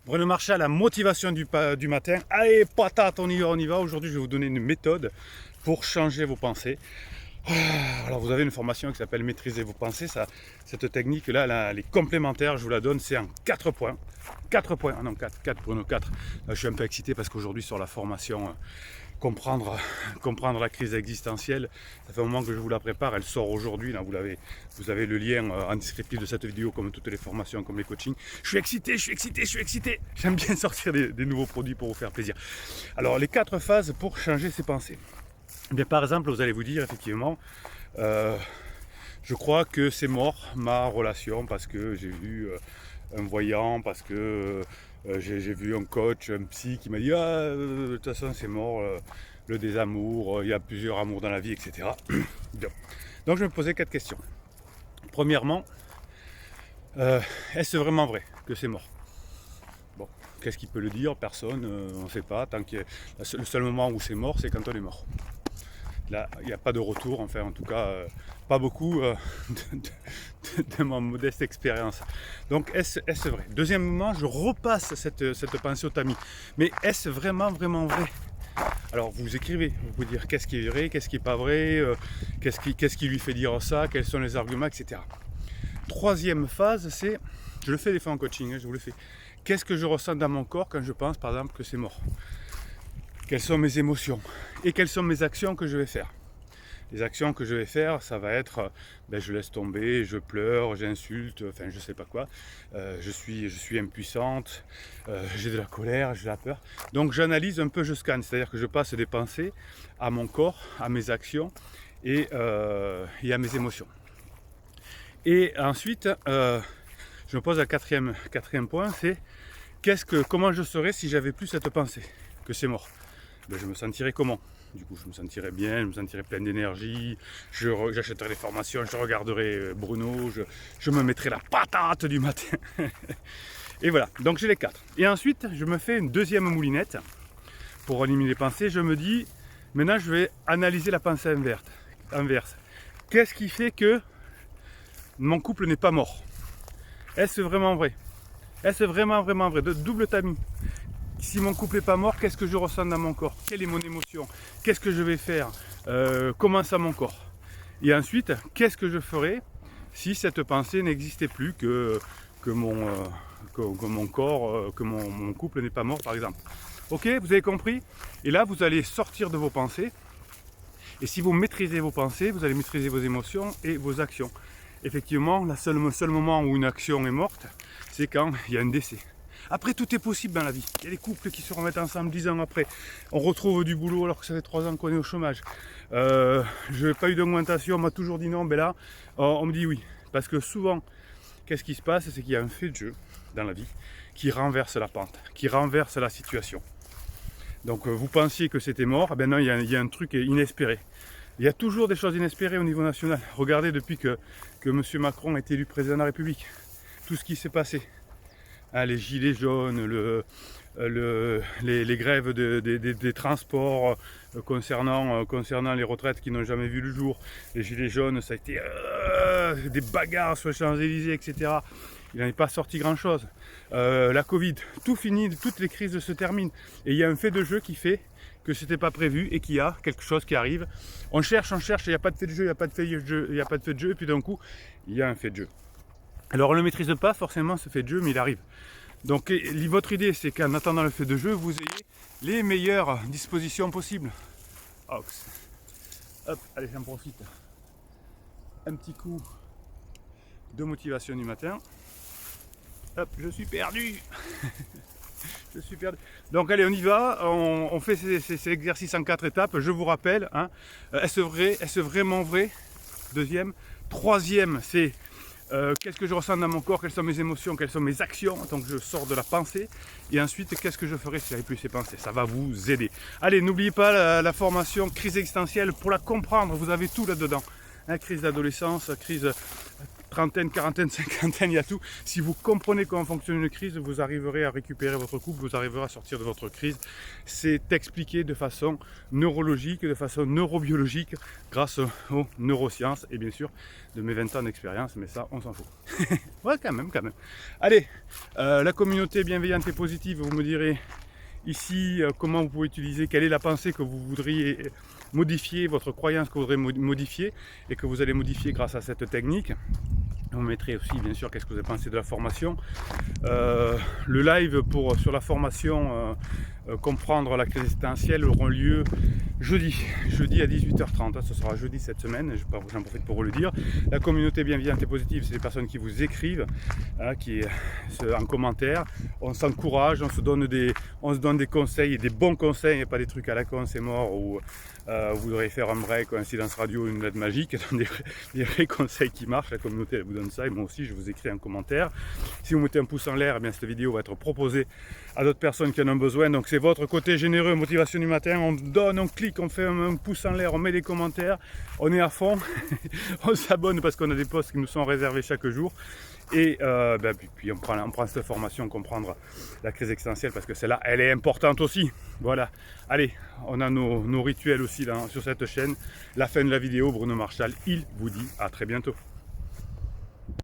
Bruno Marchal, la motivation du matin. Allez, patate, on y va, on y va. Aujourd'hui, je vais vous donner une méthode pour changer vos pensées. Alors, vous avez une formation qui s'appelle Maîtriser vos pensées. Cette technique-là, elle est complémentaire. Je vous la donne, c'est en 4 points. 4 points, ah non, 4 Bruno, 4. Là, je suis un peu excité parce qu'aujourd'hui, sur la formation, comprendre la crise existentielle, ça fait un moment que je vous la prépare, elle sort aujourd'hui, là vous avez le lien en descriptif de cette vidéo, comme toutes les formations, comme les coachings. Je suis excité, j'aime bien sortir des nouveaux produits pour vous faire plaisir. Alors les 4 phases pour changer ses pensées. Eh bien, par exemple, vous allez vous dire effectivement, je crois que c'est mort ma relation parce que j'ai vu un voyant, parce que j'ai vu un coach, un psy qui m'a dit de toute façon c'est mort, le désamour, il y a plusieurs amours dans la vie, etc. Donc je me posais 4 questions. Premièrement, est-ce vraiment vrai que c'est mort? Bon, qu'est-ce qui peut le dire? Personne, on ne sait pas. Le seul moment où c'est mort, c'est quand on est mort. Là, il n'y a pas de retour, enfin en tout cas, pas beaucoup de ma modeste expérience. Donc est-ce vrai? Deuxièmement, je repasse cette pensée au tamis. Mais est-ce vraiment vrai? Alors vous écrivez, vous pouvez dire qu'est-ce qui est vrai, qu'est-ce qui n'est pas vrai, qu'est-ce qui lui fait dire ça, quels sont les arguments, etc. Troisième phase, c'est, je le fais des fois en coaching, je vous le fais. Qu'est-ce que je ressens dans mon corps quand je pense par exemple que c'est mort? Quelles sont mes émotions et quelles sont mes actions que je vais faire? Les actions que je vais faire, ça va être, je laisse tomber, je pleure, j'insulte, enfin je sais pas quoi, je suis impuissante, j'ai de la colère, j'ai de la peur. Donc j'analyse un peu, je scanne, c'est-à-dire que je passe des pensées à mon corps, à mes actions et à mes émotions. Et ensuite, je me pose un quatrième point, c'est comment je serais si j'avais plus cette pensée que c'est mort? Je me sentirais comment? Du coup, je me sentirais bien, je me sentirais plein d'énergie, j'achèterais des formations, je regarderais Bruno, je me mettrais la patate du matin. Et voilà, donc j'ai les 4. Et ensuite, je me fais une deuxième moulinette pour éliminer les pensées. Je me dis, maintenant je vais analyser la pensée inverse. Qu'est-ce qui fait que mon couple n'est pas mort? Est-ce vraiment vrai? Est-ce vraiment vrai? De double tamis. Si mon couple n'est pas mort, qu'est-ce que je ressens dans mon corps? Quelle est mon émotion? Qu'est-ce que je vais faire? Comment ça mon corps? Et ensuite, qu'est-ce que je ferais si cette pensée n'existait plus, que mon corps, que mon couple n'est pas mort par exemple? Ok, vous avez compris? Et là, vous allez sortir de vos pensées. Et si vous maîtrisez vos pensées, vous allez maîtriser vos émotions et vos actions. Effectivement, le seul moment où une action est morte, c'est quand il y a un décès. Après, tout est possible dans la vie. Il y a des couples qui se remettent ensemble 10 ans après. On retrouve du boulot alors que ça fait 3 ans qu'on est au chômage. Je n'ai pas eu d'augmentation, on m'a toujours dit non, mais là, on me dit oui. Parce que souvent, qu'est-ce qui se passe? C'est qu'il y a un fait de jeu dans la vie qui renverse la pente, qui renverse la situation. Donc vous pensiez que c'était mort, eh bien non, il y a un truc inespéré. Il y a toujours des choses inespérées au niveau national. Regardez depuis que M. Macron a été élu président de la République. Tout ce qui s'est passé. Les gilets jaunes, les grèves des transports concernant les retraites qui n'ont jamais vu le jour. Les gilets jaunes, ça a été des bagarres sur les Champs-Élysées, etc. Il n'en est pas sorti grand-chose. La Covid, tout finit, toutes les crises se terminent. Et il y a un fait de jeu qui fait que ce n'était pas prévu et qu'il y a quelque chose qui arrive. On cherche, il n'y a pas de fait de jeu, il n'y a pas de fait de jeu, et puis d'un coup, il y a un fait de jeu. Alors on ne le maîtrise pas forcément ce fait de jeu, mais il arrive. Donc votre idée, c'est qu'en attendant le fait de jeu, vous ayez les meilleures dispositions possibles. Hop, allez, j'en profite. Un petit coup de motivation du matin. Hop, je suis perdu. Je suis perdu. Donc allez, on y va. On fait ces exercices en 4 étapes. Je vous rappelle, hein, est-ce vraiment vrai? Deuxième. Troisième, c'est qu'est-ce que je ressens dans mon corps, quelles sont mes émotions, quelles sont mes actions, donc je sors de la pensée, et ensuite qu'est-ce que je ferai si j'avais plus ces pensées, ça va vous aider. Allez, n'oubliez pas la formation crise existentielle, pour la comprendre, vous avez tout là-dedans, hein, crise d'adolescence, crise trentaine, quarantaine, cinquantaine, il y a tout. Si vous comprenez comment fonctionne une crise, vous arriverez à récupérer votre couple, vous arriverez à sortir de votre crise. C'est expliqué de façon neurologique, de façon neurobiologique, grâce aux neurosciences et bien sûr de mes 20 ans d'expérience, mais ça, on s'en fout. Ouais, quand même. Allez, la communauté bienveillante et positive, vous me direz ici comment vous pouvez utiliser, quelle est la pensée que vous voudriez modifier, votre croyance que vous voudrez modifier et que vous allez modifier grâce à cette technique. Vous mettrez aussi bien sûr qu'est-ce que vous avez pensé de la formation. Le live sur la formation comprendre la crise existentielle auront lieu jeudi à 18h30, ce sera jeudi cette semaine, j'en profite pour vous le dire. La communauté bienveillante et positive, c'est des personnes qui vous écrivent, en commentaire, on s'encourage, on se donne des conseils, et des bons conseils, et pas des trucs à la con, c'est mort, ou vous devrez faire un break, un silence radio, une lettre magique, des vrais conseils qui marchent, la communauté elle vous donne ça, et moi aussi je vous écris un commentaire. Si vous mettez un pouce en l'air, eh bien cette vidéo va être proposée à d'autres personnes qui en ont besoin, donc c'est votre côté généreux, motivation du matin, on donne, on clique, on fait un pouce en l'air, on met des commentaires, on est à fond, on s'abonne parce qu'on a des posts qui nous sont réservés chaque jour, et puis on prend cette formation, comprendre la crise existentielle, parce que celle-là, elle est importante aussi. Voilà, allez, on a nos rituels aussi là, sur cette chaîne. La fin de la vidéo, Bruno Marchal, il vous dit à très bientôt.